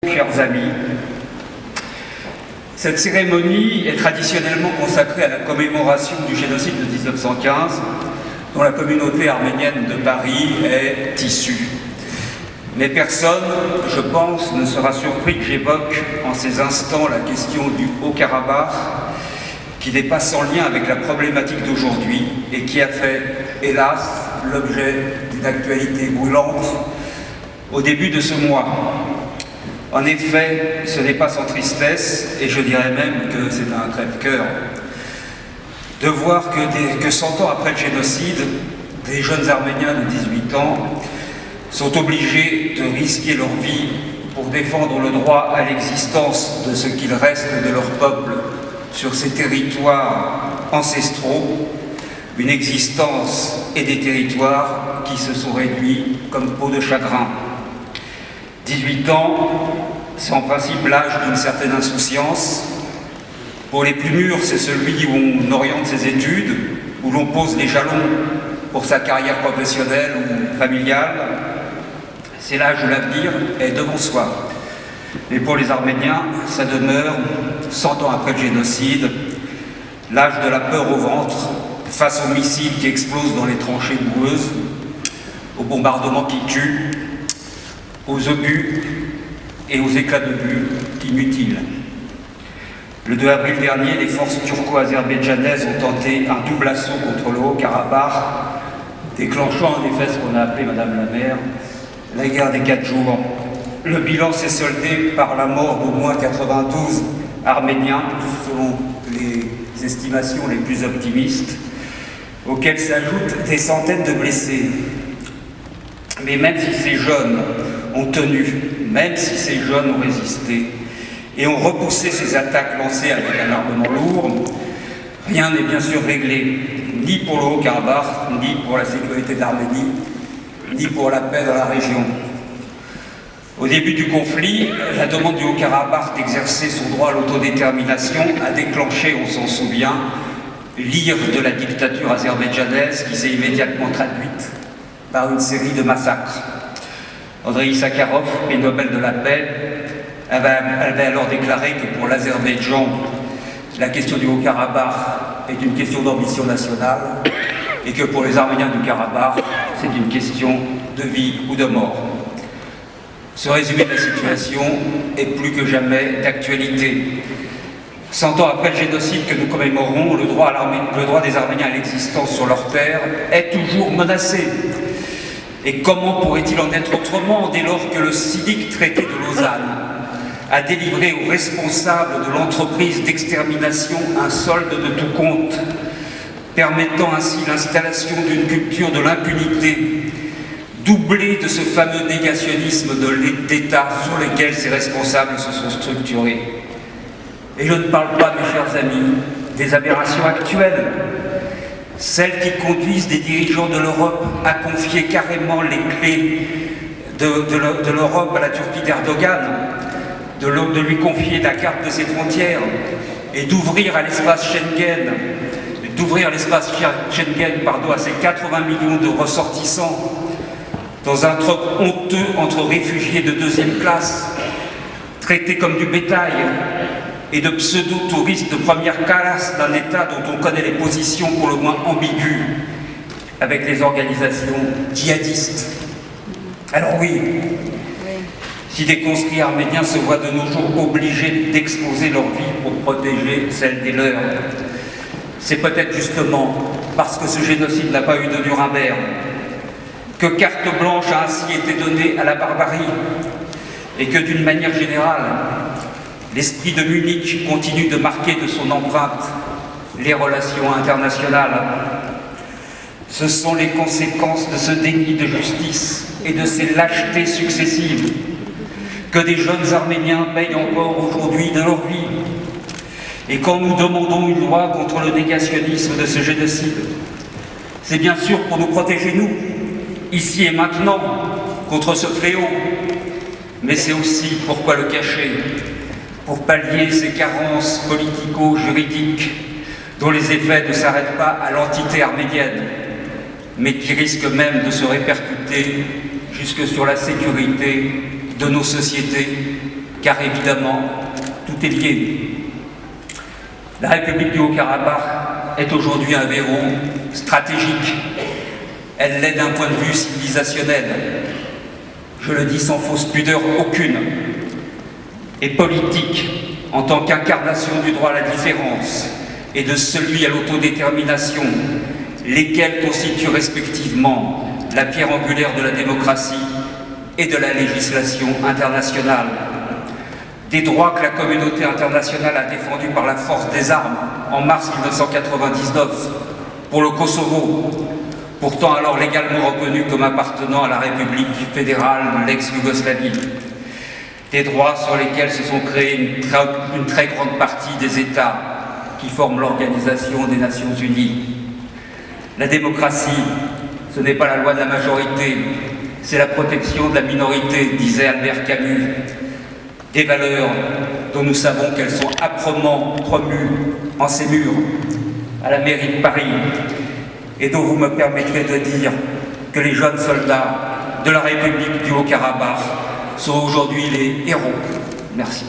Chers amis, cette cérémonie est traditionnellement consacrée à la commémoration du génocide de 1915, dont la communauté arménienne de Paris est issue. Mais personne, je pense, ne sera surpris que j'évoque en ces instants la question du Haut-Karabakh, qui n'est pas sans lien avec la problématique d'aujourd'hui et qui a fait, hélas, l'objet d'une actualité brûlante au début de ce mois. En effet, ce n'est pas sans tristesse, et je dirais même que c'est un crève-cœur, de voir que 100 ans après le génocide, des jeunes Arméniens de 18 ans sont obligés de risquer leur vie pour défendre le droit à l'existence de ce qu'il reste de leur peuple sur ces territoires ancestraux, une existence et des territoires qui se sont réduits comme peau de chagrin. 18 ans, c'est en principe l'âge d'une certaine insouciance. Pour les plus mûrs, c'est celui où on oriente ses études, où l'on pose les jalons pour sa carrière professionnelle ou familiale. C'est l'âge où l'avenir est devant soi. Mais pour les Arméniens, ça demeure, 100 ans après le génocide, l'âge de la peur au ventre, face aux missiles qui explosent dans les tranchées boueuses, aux bombardements qui tuent, aux obus et aux éclats de but inutiles. Le 2 avril dernier, les forces turco-azerbaïdjanaises ont tenté un double assaut contre le Haut-Karabakh, déclenchant en effet ce qu'on a appelé, Madame la maire, la guerre des 4 jours. Le bilan s'est soldé par la mort d'au moins 92 Arméniens, selon les estimations les plus optimistes, auxquelles s'ajoutent des centaines de blessés. Mais même si ces jeunes ont tenu, même si ces jeunes ont résisté et ont repoussé ces attaques lancées avec un armement lourd, rien n'est bien sûr réglé, ni pour le Haut-Karabakh, ni pour la sécurité d'Arménie, ni pour la paix dans la région. Au début du conflit, la demande du Haut-Karabakh d'exercer son droit à l'autodétermination a déclenché, on s'en souvient, l'ire de la dictature azerbaïdjanaise qui s'est immédiatement traduite par une série de massacres. Andrei Sakharov, prix Nobel de la paix, avait alors déclaré que pour l'Azerbaïdjan, la question du Haut-Karabakh est une question d'ambition nationale et que pour les Arméniens du Karabakh, c'est une question de vie ou de mort. Ce résumé de la situation est plus que jamais d'actualité. 100 ans après le génocide que nous commémorons, le droit des Arméniens à l'existence sur leur terre est toujours menacé. Et comment pourrait-il en être autrement dès lors que le civique traité de Lausanne a délivré aux responsables de l'entreprise d'extermination un solde de tout compte, permettant ainsi l'installation d'une culture de l'impunité, doublée de ce fameux négationnisme d'État sur lequel ces responsables se sont structurés. Et je ne parle pas, mes chers amis, des aberrations actuelles, celles qui conduisent des dirigeants de l'Europe à confier carrément les clés de l'Europe à la Turquie d'Erdogan, de lui confier la carte de ses frontières et d'ouvrir l'espace Schengen à ses 80 millions de ressortissants dans un troc honteux entre réfugiés de deuxième classe, traités comme du bétail, et de pseudo-touristes de première classe d'un État dont on connaît les positions pour le moins ambiguës avec les organisations djihadistes. Alors oui, si des conscrits arméniens se voient de nos jours obligés d'exposer leur vie pour protéger celle des leurs, c'est peut-être justement parce que ce génocide n'a pas eu de Nuremberg, que carte blanche a ainsi été donnée à la barbarie, et que d'une manière générale, l'esprit de Munich continue de marquer de son empreinte les relations internationales. Ce sont les conséquences de ce déni de justice et de ces lâchetés successives que des jeunes Arméniens payent encore aujourd'hui de leur vie. Et quand nous demandons une loi contre le négationnisme de ce génocide, c'est bien sûr pour nous protéger, nous, ici et maintenant, contre ce fléau, mais c'est aussi, pourquoi le cacher, pour pallier ces carences politico-juridiques dont les effets ne s'arrêtent pas à l'entité arménienne, mais qui risquent même de se répercuter jusque sur la sécurité de nos sociétés car évidemment, tout est lié. La République du Haut-Karabakh est aujourd'hui un verrou stratégique. Elle l'est d'un point de vue civilisationnel. Je le dis sans fausse pudeur aucune. Et politique, en tant qu'incarnation du droit à la différence et de celui à l'autodétermination, lesquels constituent respectivement la pierre angulaire de la démocratie et de la législation internationale. Des droits que la communauté internationale a défendus par la force des armes en mars 1999 pour le Kosovo, pourtant alors légalement reconnu comme appartenant à la République fédérale de l'ex-Yougoslavie. Des droits sur lesquels se sont créés une très grande partie des États qui forment l'Organisation des Nations Unies. La démocratie, ce n'est pas la loi de la majorité, c'est la protection de la minorité, disait Albert Camus. Des valeurs dont nous savons qu'elles sont âprement promues en ces murs, à la mairie de Paris, et dont vous me permettrez de dire que les jeunes soldats de la République du Haut-Karabakh sont aujourd'hui les héros. Merci.